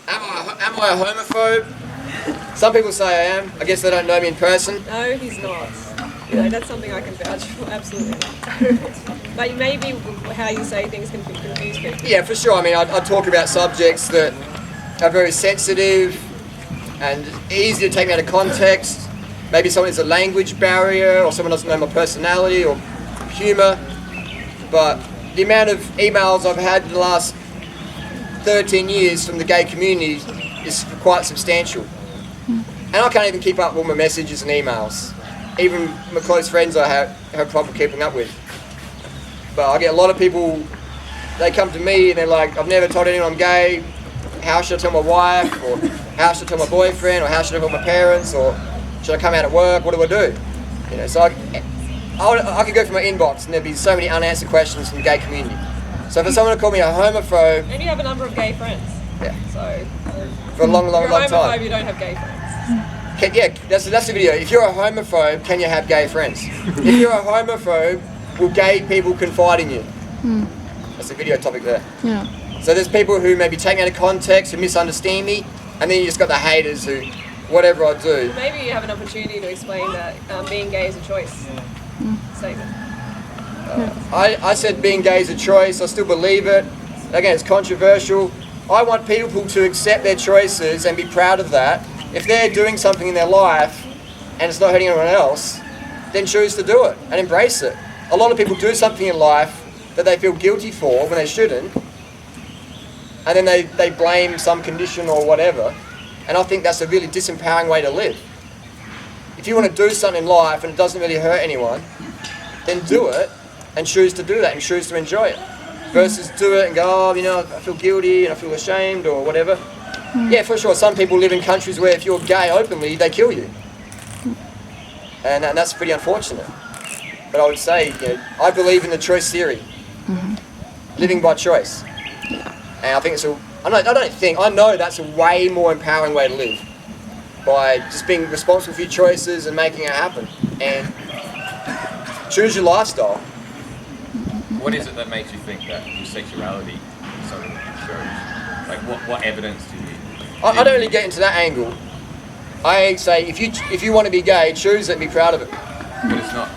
Am I a homophobe? Some people say I am. I guess they don't know me in person. No, he's not. You know, that's something I can vouch for, absolutely not. But maybe how you say things can confuse people. Yeah, for sure. I mean, I talk about subjects that are very sensitive and easy to take me out of context. Maybe someone has a language barrier, or someone doesn't know my personality or humour. But the amount of emails I've had in the last 13 years from the gay community is quite substantial. And I can't even keep up with all my messages and emails. Even my close friends I have trouble keeping up with. But I get a lot of people, they come to me and they're like, I've never told anyone I'm gay. How should I tell my wife? Or how should I tell my boyfriend? Or how should I tell my parents? Or should I come out at work? What do I do? You know, so I could go through my inbox and there'd be so many unanswered questions from the gay community. So for someone to call me a homophobe... And you have a number of gay friends. Yeah. So... For a long time. If you're a homophobe, time. you don't have gay friends. Yeah, that's the video. If you're a homophobe, can you have gay friends? If you're a homophobe, will gay people confide in you? That's the video topic there. Yeah. So there's people who maybe take me out of context, who misunderstand me, and then you just got the haters who, whatever I do. Maybe you have an opportunity to explain that being gay is a choice. Statement. I said being gay is a choice. I still believe it. Again, it's controversial. I want people to accept their choices and be proud of that. If they're doing something in their life and it's not hurting anyone else, then choose to do it and embrace it. A lot of people do something in life that they feel guilty for when they shouldn't, and then they blame some condition or whatever, and I think that's a really disempowering way to live. If you want to do something in life and it doesn't really hurt anyone, then do it and choose to do that and choose to enjoy it, versus do it and go, oh, you know, I feel guilty and I feel ashamed or whatever. Yeah, for sure, some people live in countries where if you're gay openly, they kill you. And that's pretty unfortunate. But I would say, you know, I believe in the choice theory. Living by choice. And I think it's I know that's a way more empowering way to live. By just being responsible for your choices and making it happen. And choose your lifestyle. What is it that makes you think that your sexuality is something that you chose? Like, what evidence do you... I don't really get into that angle. I say, if you want to be gay, choose it and be proud of it. But it's not...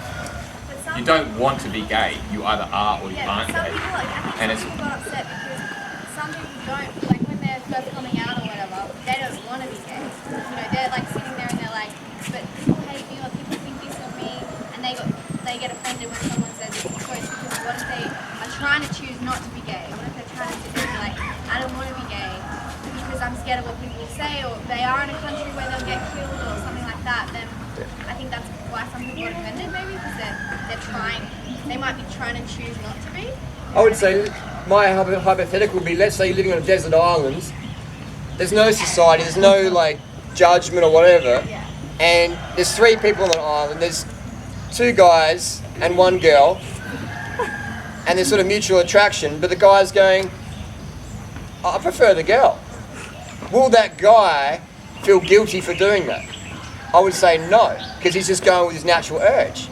You don't want to be gay. You either are or you aren't gay. And it's... People got upset because some people don't, like when they're first coming out or whatever, they don't want to be gay. You know, they're like sitting there and they're like, but people hate me or people think this of me, and they get offended when someone says it's a choice, because what if they are trying to choose not to be gay? What if they're trying to be like, I don't want to be gay because I'm scared of what people will say, or they are in a country where they'll get killed or something like that, then I think that's why some people are offended, maybe, because they might be trying to choose not to be. I would say, my hypothetical would be, let's say you're living on a desert island, there's no society, there's no like judgment or whatever, and there's 3 people on the island, there's 2 guys and 1 girl, and there's sort of mutual attraction, but the guy's going, I prefer the girl. Will that guy feel guilty for doing that? I would say no, because he's just going with his natural urge.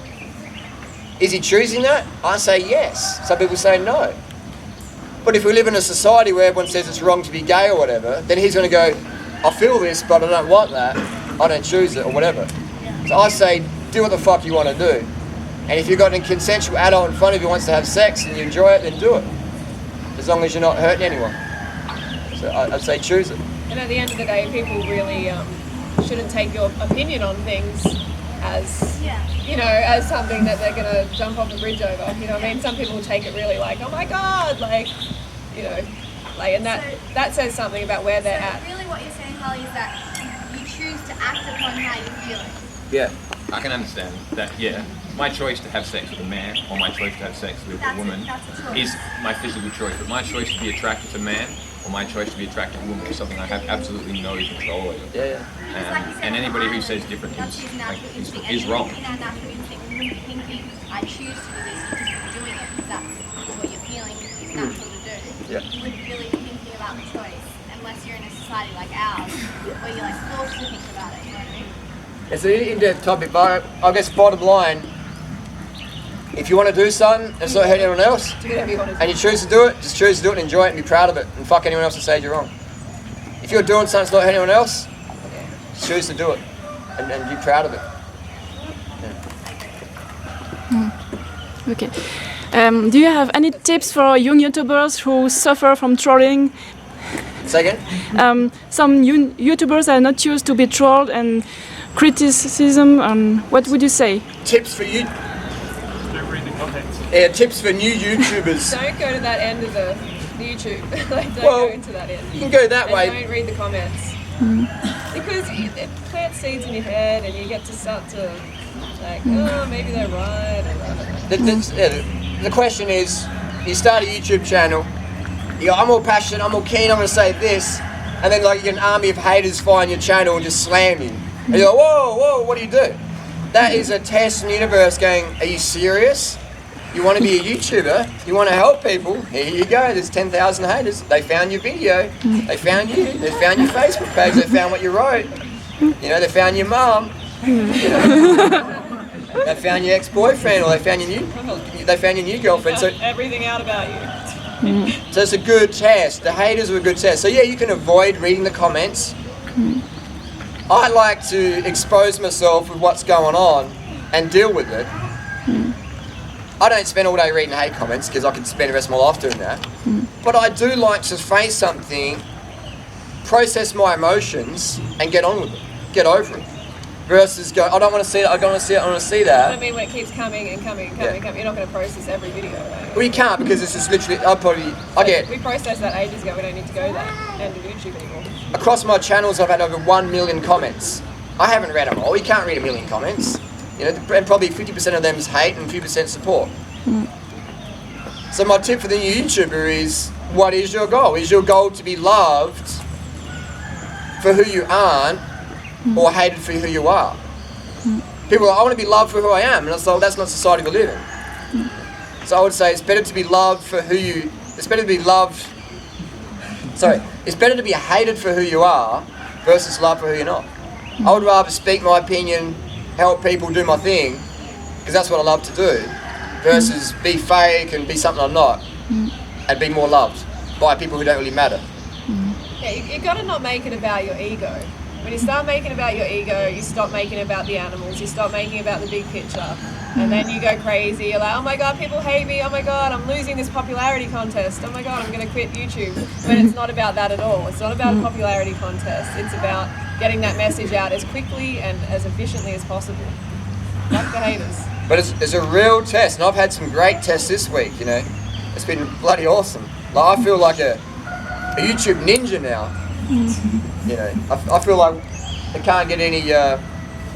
Is he choosing that? I say yes. Some people say no. But if we live in a society where everyone says it's wrong to be gay or whatever, then he's going to go, I feel this, but I don't want that. I don't choose it or whatever. So I say, do what the fuck you want to do. And if you've got a consensual adult in front of you who wants to have sex and you enjoy it, then do it. As long as you're not hurting anyone. So I'd say choose it. And at the end of the day, people really shouldn't take your opinion on things as, you know, as something that they're going to jump off the bridge over. You know what I mean? Some people take it really like, oh my God, like, you know, like, and that says something about where they're at. Really what you're saying, Holly, is that you choose to act upon how you're feeling. Yeah. I can understand that, yeah. My choice to have sex with a man or my choice to have sex with a woman is my physical choice. But my choice to be attracted to man or my choice to be attracted to woman is something I have absolutely no control over. Yeah. And anybody who says different is wrong. I choose to do this because you're doing it because that's what you're feeling is natural to do. Yeah. You wouldn't really be thinking about the choice unless you're in a society like ours where you're like forced to think about it, you know what I mean? It's an in-depth topic, but I guess bottom line, if you want to do something and it's not hurting anyone else, Do whatever you want to do. and you choose to do it, just choose to do it and enjoy it and be proud of it, and fuck anyone else that says you're wrong. if you're doing something that's not anyone else, choose to do it and be proud of it. Okay. Do you have any tips for young YouTubers who suffer from trolling? Second, Some YouTubers are not used to be trolled and criticism. What would you say? tips for you. Yeah, tips for new YouTubers. Don't go to that end of the YouTube. Like, don't Well, go into that end. You can go that And way. don't read the comments. Because it plants seeds in your head and you get to start to, like, oh, maybe they're right. The question is, you start a YouTube channel, you go, I'm all passionate, I'm all keen, I'm going to say this, and then like you get an army of haters find your channel and just slam you. And you go, whoa, what do you do? That is a test in the universe going, are you serious? You want to be a YouTuber? You want to help people? Here you go, there's 10,000 haters. They found your video, they found you, they found your Facebook page, they found what you wrote. You know, they found your mum. You know. They found your ex-boyfriend, or they found your new girlfriend. So Everything out about you. So it's a good test. The haters are a good test. So yeah, you can avoid reading the comments. I like to expose myself with what's going on and deal with it. I don't spend all day reading hate comments because I could spend the rest of my life doing that. But I do like to face something, process my emotions and get on with it, get over it. Versus go, I don't want to see it, I don't want to see it, I want to see that. I mean, when it keeps coming and coming and coming and coming, you're not going to process every video, right? Well, you can't because it's just literally, I get, We processed that ages ago, we don't need to go that end of YouTube anymore. across my channels I've had over 1 million comments. I haven't read them all, you can't read 1 million comments. You know, and probably 50% of them is hate and 50% support. So my tip for the new YouTuber is, what is your goal? Is your goal to be loved for who you aren't, or hated for who you are? People are like, I want to be loved for who I am, and I thought, that's not society we live in. So I would say it's better to be loved for who you, it's better to be loved, it's better to be hated for who you are versus loved for who you're not. I would rather speak my opinion, help people do my thing, because that's what I love to do, versus be fake and be something I'm not, and be more loved by people who don't really matter. Yeah, you got to not make it about your ego. When you start making about your ego, you stop making it about the animals, you stop making it about the big picture. And then you go crazy, you're like, oh my god, people hate me, oh my god, I'm losing this popularity contest, oh my god, I'm going to quit YouTube. But it's not about that at all. It's not about a popularity contest. It's about getting that message out as quickly and as efficiently as possible. Like the haters. But it's a real test, and I've had some great tests this week, you know. It's been bloody awesome. Like, I feel like a YouTube ninja now. You know, I feel like it can't get any,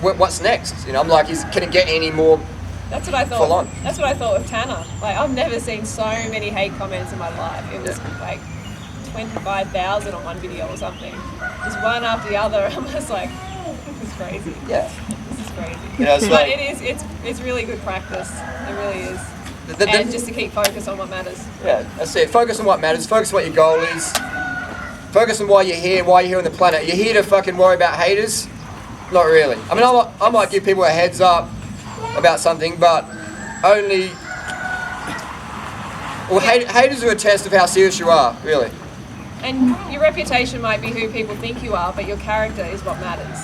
what's next? You know, I'm like, can it get any more That's what I thought. full on? That's what I thought with Tanner. Like, I've never seen so many hate comments in my life. It was like 25,000 on one video or something. Just one after the other. I'm just like, this is crazy. Yeah. This is crazy. You know, it's But like, it's really good practice. It really is. the- And just to keep focus on what matters. yeah, that's it. Focus on what matters. Focus on what your goal is. Focus on why you're here on the planet. You're here to fucking worry about haters? Not really. I mean, I might give people a heads up about something, but only... Well, haters are a test of how serious you are, really. And your reputation might be who people think you are, but your character is what matters.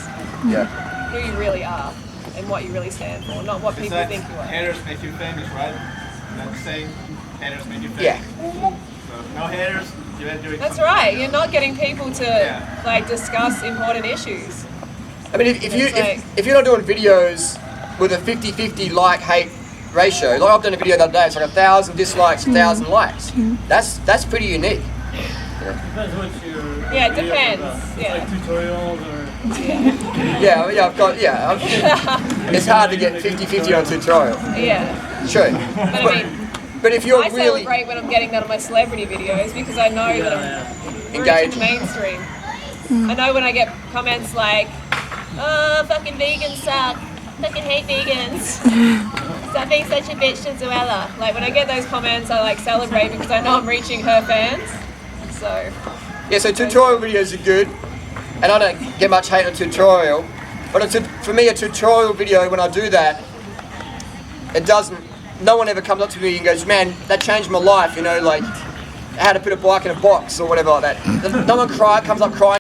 Yeah. Who you really are and what you really stand for, not what people think you are. Haters make you famous, right? That's saying haters make you famous. Yeah. So no haters, you're doing That's something. right. You're not getting people to Yeah. like discuss important issues. I mean, if you're not doing videos with a 50-50 like-hate ratio, like I've done a video the other day, it's like 1,000 dislikes, 1,000 likes. That's pretty unique. Depends what you're. Yeah, it depends. Yeah. Like tutorials or. Yeah, I've got, it's hard to get 50-50 on tutorial. Yeah. True. But I mean, But if you're I really celebrate when I'm getting that on my celebrity videos because I know that I'm reaching engaged, the mainstream. I know when I get comments like, oh, fucking vegans suck. Fucking hate vegans. Stop being such a bitch to Zoella. Like when I get those comments, I like celebrate because I know I'm reaching her fans. So yeah, so tutorial videos are good, and I don't get much hate on tutorial. But for me, a tutorial video, when I do that, it doesn't. No one ever comes up to me and goes, "Man, that changed my life." You know, like how to put a bike in a box or whatever like that. No one comes up crying.